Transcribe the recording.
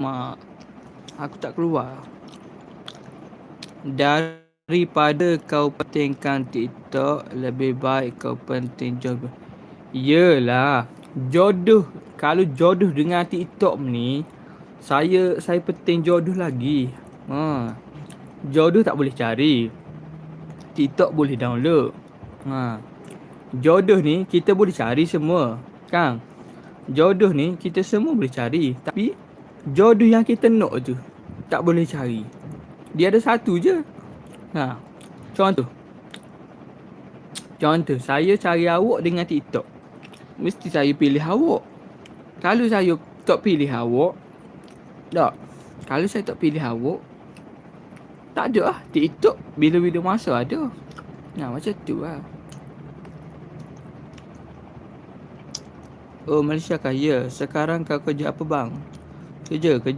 Mak, aku tak keluar. Daripada kau pentingkan TikTok, lebih baik kau penting jodoh. Yelah, jodoh. Kalau jodoh dengan TikTok ni, saya penting jodoh lagi. Jodoh tak boleh cari. TikTok boleh download. Jodoh ni kita boleh cari semua, Kang. Jodoh ni kita semua boleh cari. Tapi jodoh yang kita nak tu tak boleh cari. Dia ada satu je. Contoh. Saya cari awak dengan TikTok. Mesti saya pilih awak. Kalau saya tak pilih awak, tak. Kalau saya tak pilih awak, tak ada lah. TikTok bila-bila masa ada. Macam tu lah. Oh, Malaysia kah? Ya. Sekarang kau kerja apa bang? Kerja